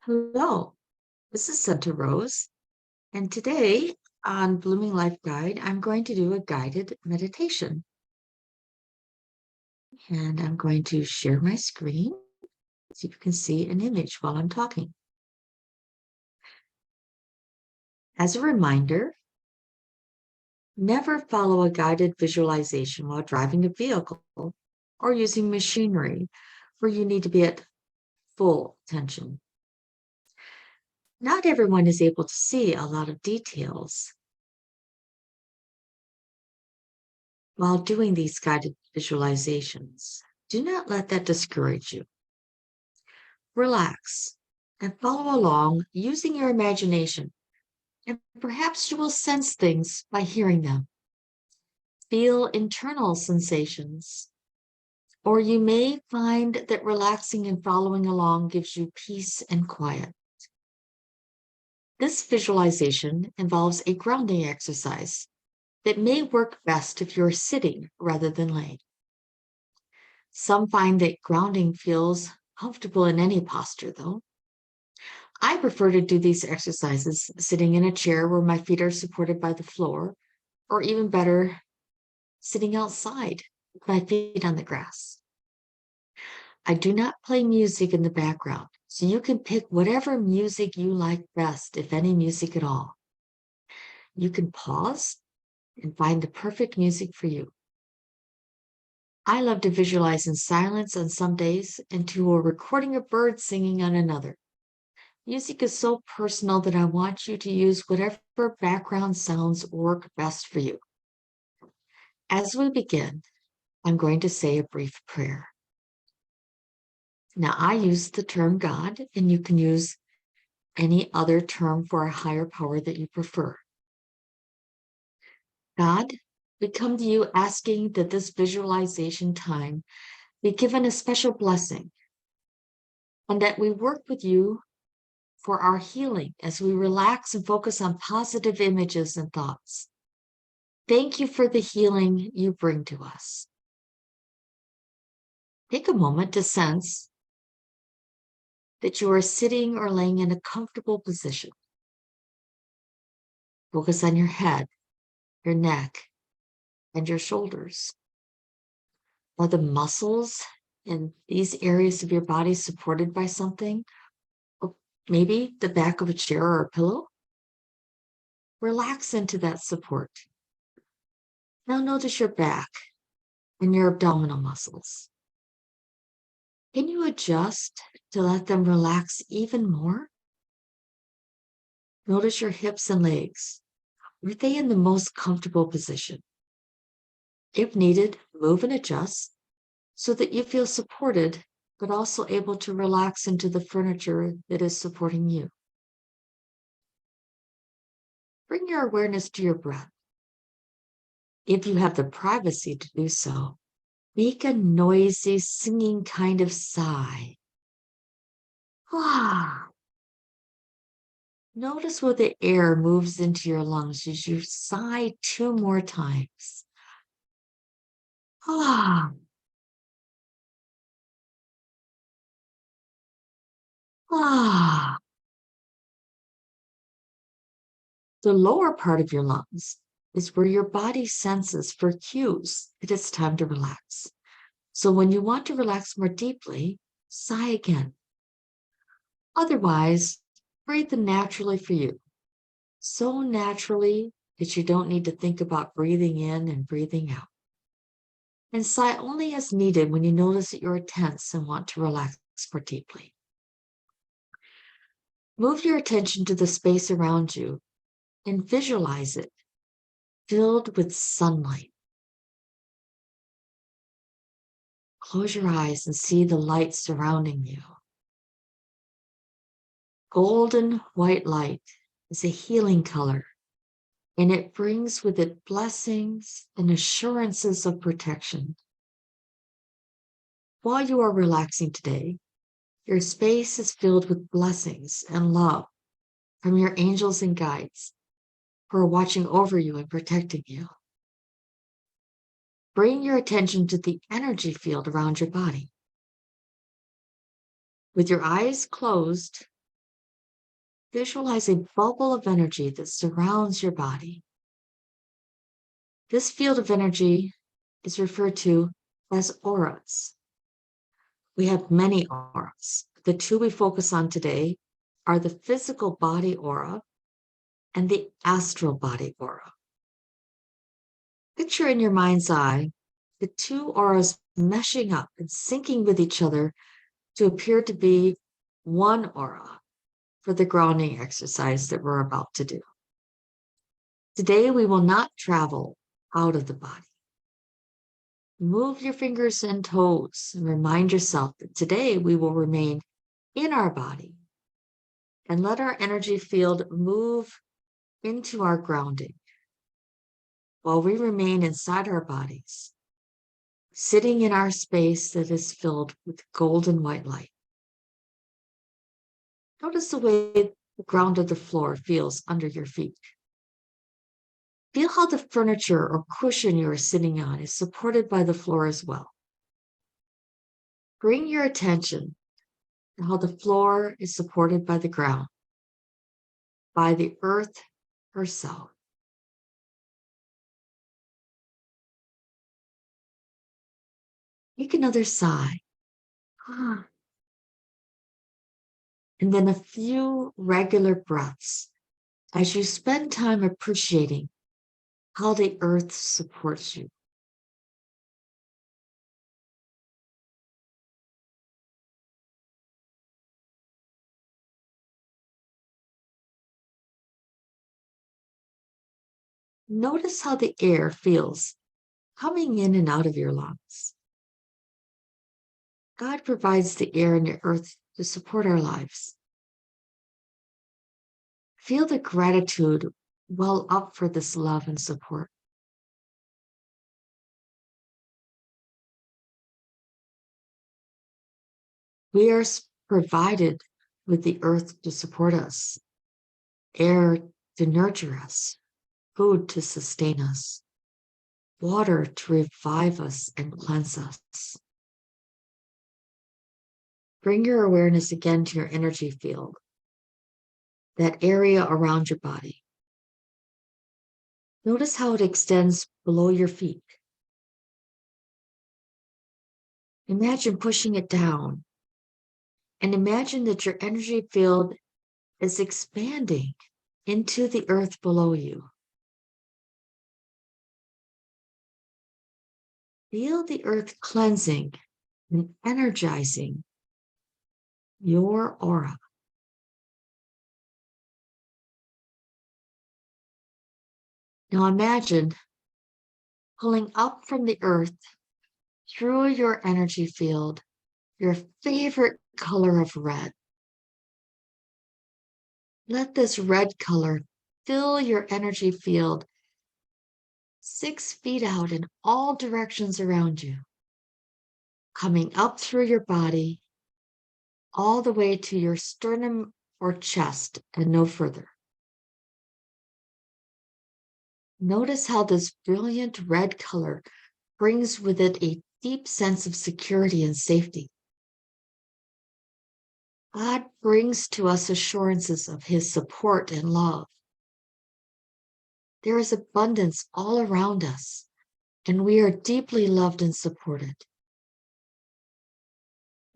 Hello, this is Senta Rose, and today on Blooming Life Guide, I'm going to do a guided meditation. And I'm going to share my screen so you can see an image while I'm talking. As a reminder, never follow a guided visualization while driving a vehicle or using machinery where you need to be at full attention. Not everyone is able to see a lot of details while doing these guided visualizations. Do not let that discourage you. Relax and follow along using your imagination, and perhaps you will sense things by hearing them. Feel internal sensations, or you may find that relaxing and following along gives you peace and quiet. This visualization involves a grounding exercise that may work best if you're sitting rather than laying. Some find that grounding feels comfortable in any posture, though. I prefer to do these exercises sitting in a chair where my feet are supported by the floor, or even better, sitting outside with my feet on the grass. I do not play music in the background, so you can pick whatever music you like best, if any music at all. You can pause and find the perfect music for you. I love to visualize in silence on some days and to a recording of birds singing on another. Music is so personal that I want you to use whatever background sounds work best for you. As we begin, I'm going to say a brief prayer. Now, I use the term God, and you can use any other term for a higher power that you prefer. God, we come to you asking that this visualization time be given a special blessing, and that we work with you for our healing as we relax and focus on positive images and thoughts. Thank you for the healing you bring to us. Take a moment to sense that you are sitting or laying in a comfortable position. Focus on your head, your neck, and your shoulders. Are the muscles in these areas of your body supported by something? Or maybe the back of a chair or a pillow? Relax into that support. Now notice your back and your abdominal muscles. Can you adjust to let them relax even more? Notice your hips and legs. Are they in the most comfortable position? If needed, move and adjust so that you feel supported, but also able to relax into the furniture that is supporting you. Bring your awareness to your breath. If you have the privacy to do so, make a noisy, singing kind of sigh. Ah. Notice where the air moves into your lungs as you sigh 2 more times. Ah. Ah. The lower part of your lungs is where your body senses for cues that it's time to relax. So when you want to relax more deeply, sigh again. Otherwise, breathe naturally for you. So naturally that you don't need to think about breathing in and breathing out. And sigh only as needed when you notice that you're tense and want to relax more deeply. Move your attention to the space around you and visualize it filled with sunlight. Close your eyes and see the light surrounding you. Golden white light is a healing color, and it brings with it blessings and assurances of protection. While you are relaxing today, your space is filled with blessings and love from your angels and guides who are watching over you and protecting you. Bring your attention to the energy field around your body. With your eyes closed, Visualize a bubble of energy that surrounds your body. This field of energy is referred to as auras. We have many auras. The two we focus on today are the physical body aura and the astral body aura. Picture in your mind's eye the two auras meshing up and syncing with each other to appear to be one aura for the grounding exercise that we're about to do. Today, we will not travel out of the body. Move your fingers and toes and remind yourself that today we will remain in our body and let our energy field move into our grounding while we remain inside our bodies, sitting in our space that is filled with golden white light. Notice the way the ground of the floor feels under your feet. Feel how the furniture or cushion you are sitting on is supported by the floor as well. Bring your attention to how the floor is supported by the ground, by the earth herself. Take another sigh. And then a few regular breaths as you spend time appreciating how the earth supports you. Notice how the air feels coming in and out of your lungs. God provides the air and the earth to support our lives. Feel the gratitude well up for this love and support. We are provided with the earth to support us, air to nurture us, food to sustain us, water to revive us and cleanse us. Bring your awareness again to your energy field, that area around your body. Notice how it extends below your feet. Imagine pushing it down, and imagine that your energy field is expanding into the earth below you. Feel the earth cleansing and energizing your aura. Now imagine pulling up from the earth through your energy field your favorite color of red. Let this red color fill your energy field 6 feet out in all directions around you, coming up through your body all the way to your sternum or chest and no further. Notice how this brilliant red color brings with it a deep sense of security and safety. God brings to us assurances of his support and love. There is abundance all around us, and we are deeply loved and supported.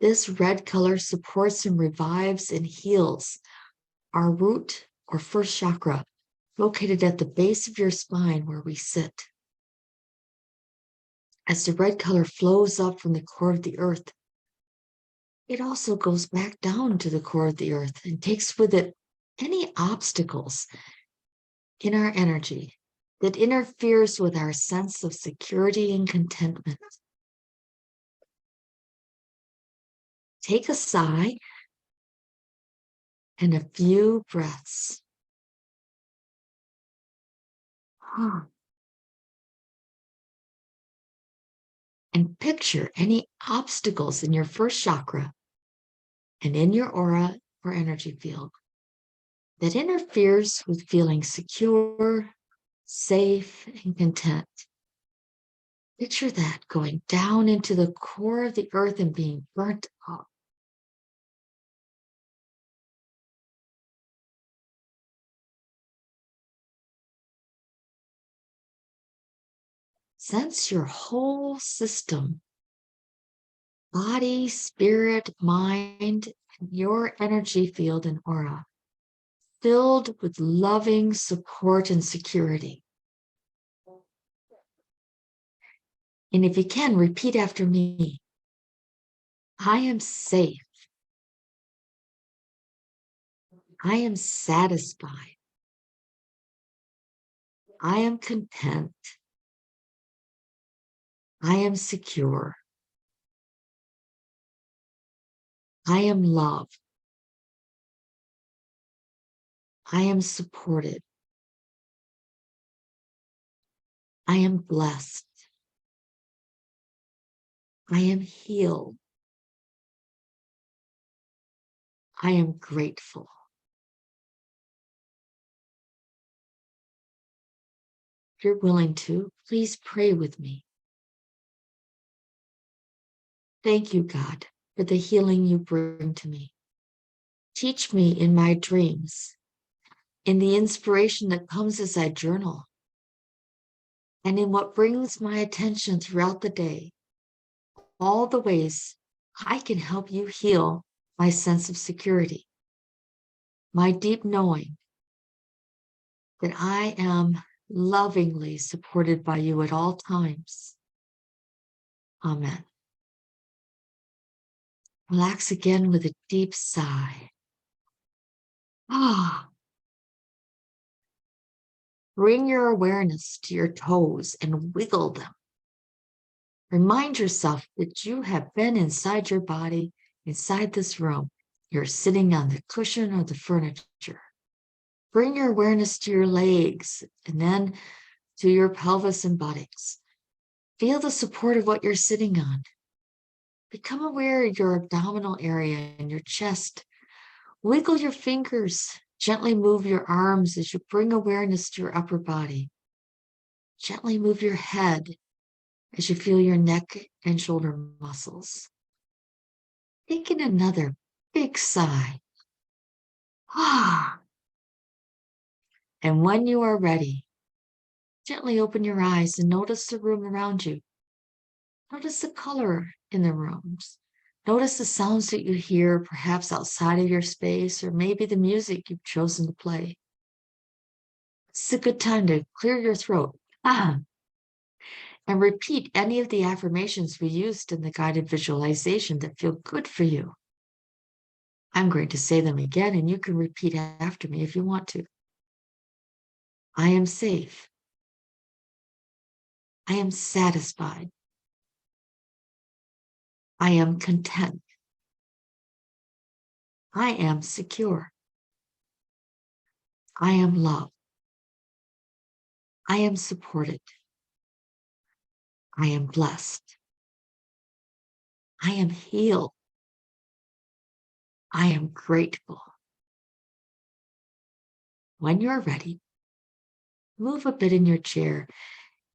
This red color supports and revives and heals our root or first chakra, located at the base of your spine where we sit. As the red color flows up from the core of the earth, it also goes back down to the core of the earth and takes with it any obstacles in our energy that interferes with our sense of security and contentment. Take a sigh and a few breaths. And picture any obstacles in your first chakra and in your aura or energy field that interferes with feeling secure, safe, and content. Picture that going down into the core of the earth and being burnt up. Sense your whole system, body, spirit, mind, and your energy field and aura, filled with loving support and security. And if you can, repeat after me. I am safe. I am satisfied. I am content. I am secure. I am loved. I am supported. I am blessed. I am healed. I am grateful. If you're willing to, please pray with me. Thank you, God, for the healing you bring to me. Teach me in my dreams, in the inspiration that comes as I journal, and in what brings my attention throughout the day, all the ways I can help you heal my sense of security, my deep knowing that I am lovingly supported by you at all times. Amen. Relax again with a deep sigh. Ah. Bring your awareness to your toes and wiggle them. Remind yourself that you have been inside your body, inside this room. You're sitting on the cushion or the furniture. Bring your awareness to your legs and then to your pelvis and buttocks. Feel the support of what you're sitting on. Become aware of your abdominal area and your chest. Wiggle your fingers. Gently move your arms as you bring awareness to your upper body. Gently move your head as you feel your neck and shoulder muscles. Take in another big sigh. Ah. And when you are ready, gently open your eyes and notice the room around you. Notice the color in the rooms. Notice the sounds that you hear, perhaps outside of your space, or maybe the music you've chosen to play. It's a good time to clear your throat. And repeat any of the affirmations we used in the guided visualization that feel good for you. I'm going to say them again, and you can repeat after me if you want to. I am safe. I am satisfied. I am content. I am secure. I am loved. I am supported. I am blessed. I am healed. I am grateful. When you're ready, move a bit in your chair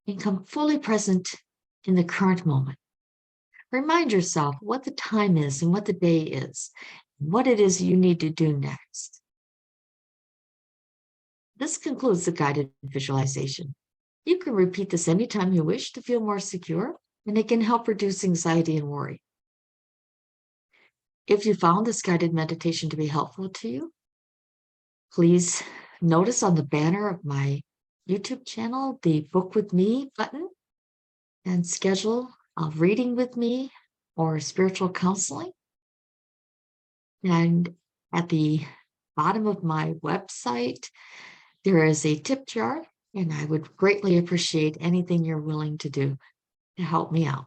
and come fully present in the current moment. Remind yourself what the time is and what the day is, and what it is you need to do next. This concludes the guided visualization. You can repeat this anytime you wish to feel more secure, and it can help reduce anxiety and worry. If you found this guided meditation to be helpful to you, please notice on the banner of my YouTube channel the Book with Me button and schedule a reading with me or spiritual counseling. And at the bottom of my website, there is a tip jar, and I would greatly appreciate anything you're willing to do to help me out.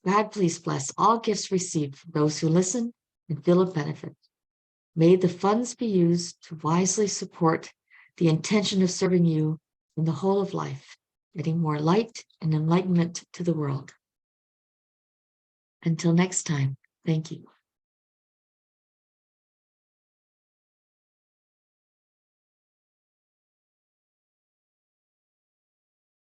God, please bless all gifts received from those who listen and feel a benefit. May the funds be used to wisely support the intention of serving you in the whole of life, getting more light and enlightenment to the world. Until next time, thank you.